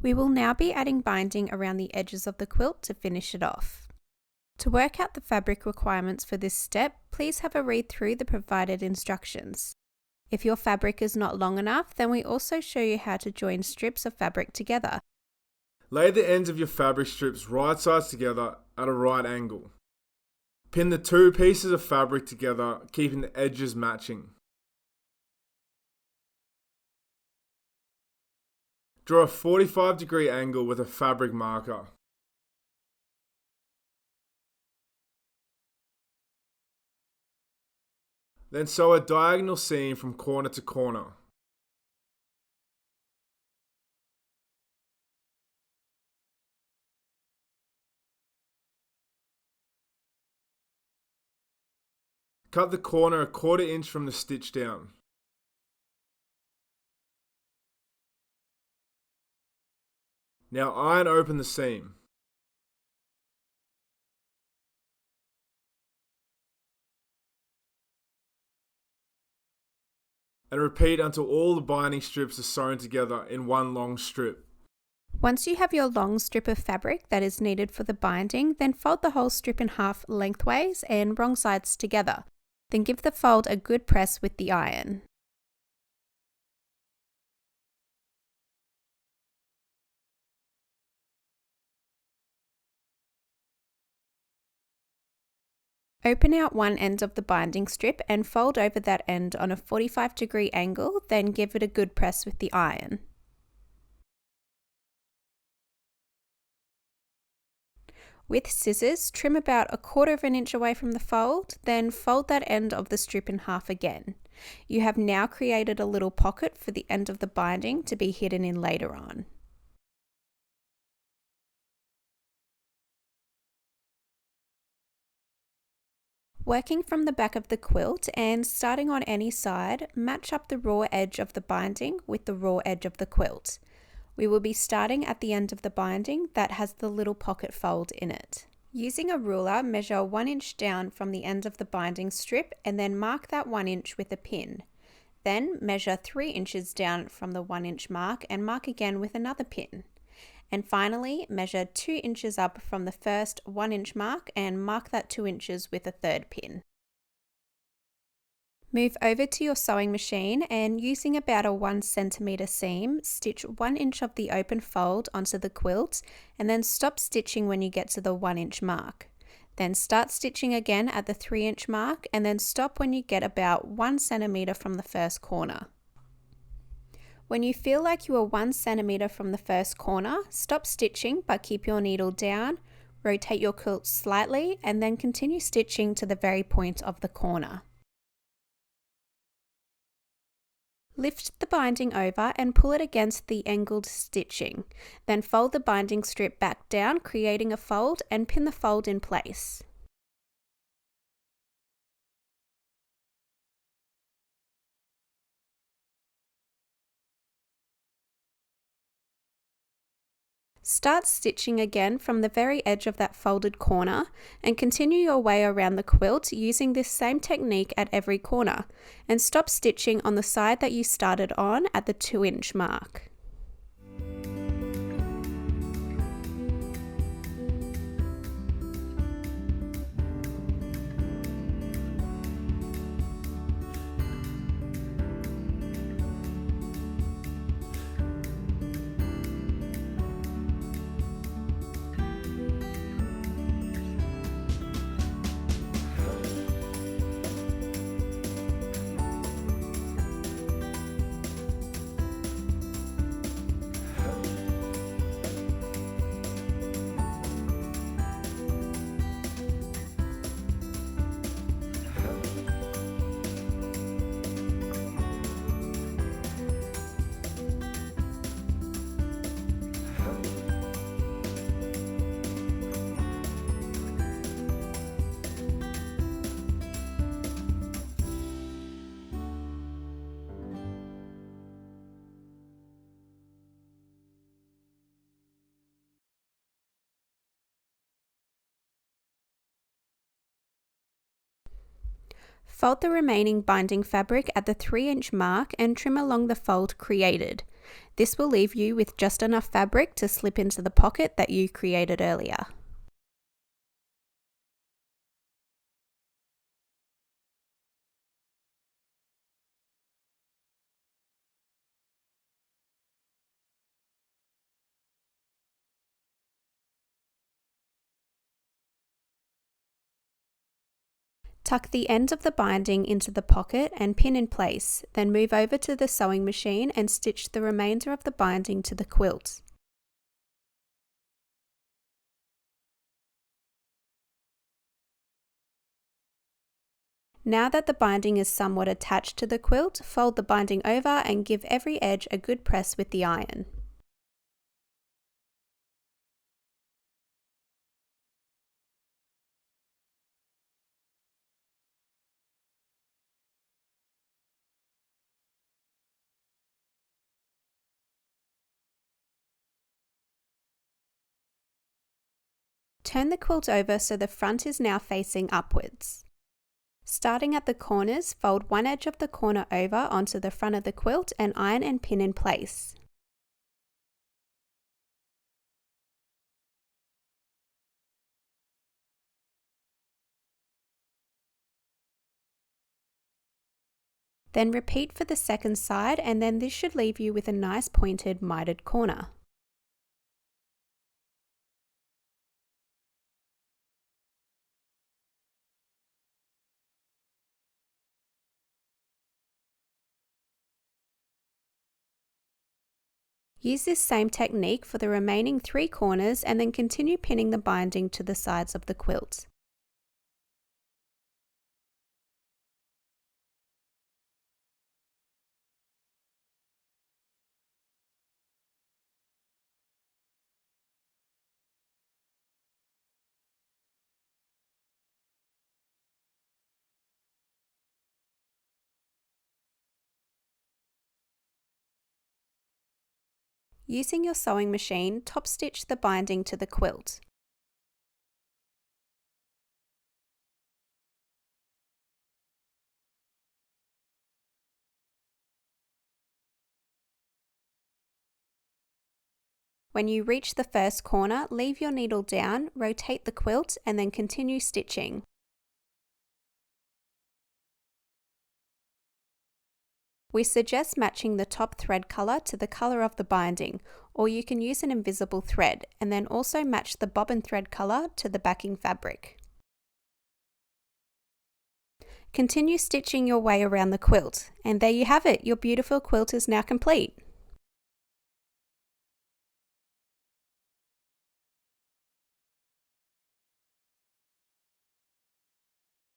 We will now be adding binding around the edges of the quilt to finish it off. To work out the fabric requirements for this step, please have a read through the provided instructions. If your fabric is not long enough, then we also show you how to join strips of fabric together. Lay the ends of your fabric strips right sides together at a right angle. Pin the two pieces of fabric together, keeping the edges matching. Draw a 45-degree angle with a fabric marker. Then sew a diagonal seam from corner to corner. Cut the corner a 1/4 inch from the stitch down. Now iron open the seam. And repeat until all the binding strips are sewn together in one long strip. Once you have your long strip of fabric that is needed for the binding, then fold the whole strip in half lengthways and wrong sides together. Then give the fold a good press with the iron. Open out one end of the binding strip and fold over that end on a 45-degree angle, then give it a good press with the iron. With scissors, trim about a 1/4 inch away from the fold, then fold that end of the strip in half again. You have now created a little pocket for the end of the binding to be hidden in later on. Working from the back of the quilt and starting on any side, match up the raw edge of the binding with the raw edge of the quilt. We will be starting at the end of the binding that has the little pocket fold in it. Using a ruler, measure 1 inch down from the end of the binding strip and then mark that 1 inch with a pin. Then measure 3 inches down from the 1 inch mark and mark again with another pin. And finally, measure 2 inches up from the first 1 inch mark and mark that 2 inches with a third pin. Move over to your sewing machine and using about a 1 centimeter seam, stitch 1 inch of the open fold onto the quilt and then stop stitching when you get to the 1 inch mark. Then start stitching again at the 3 inch mark and then stop when you get about 1 centimeter from the first corner. When you feel like you are 1 centimeter from the first corner, stop stitching but keep your needle down, rotate your quilt slightly and then continue stitching to the very point of the corner. Lift the binding over and pull it against the angled stitching. Then fold the binding strip back down, creating a fold and pin the fold in place. Start stitching again from the very edge of that folded corner and continue your way around the quilt using this same technique at every corner, and stop stitching on the side that you started on at the 2 inch mark. Fold the remaining binding fabric at the 3 inch mark and trim along the fold created. This will leave you with just enough fabric to slip into the pocket that you created earlier. Tuck the end of the binding into the pocket and pin in place, then move over to the sewing machine and stitch the remainder of the binding to the quilt. Now that the binding is somewhat attached to the quilt, fold the binding over and give every edge a good press with the iron. Turn the quilt over so the front is now facing upwards. Starting at the corners, fold one edge of the corner over onto the front of the quilt and iron and pin in place. Then repeat for the second side, and then this should leave you with a nice pointed mitered corner. Use this same technique for the remaining 3 corners and then continue pinning the binding to the sides of the quilt. Using your sewing machine, top stitch the binding to the quilt. When you reach the first corner, leave your needle down, rotate the quilt, and then continue stitching. We suggest matching the top thread colour to the colour of the binding, or you can use an invisible thread, and then also match the bobbin thread colour to the backing fabric. Continue stitching your way around the quilt, and there you have it, your beautiful quilt is now complete.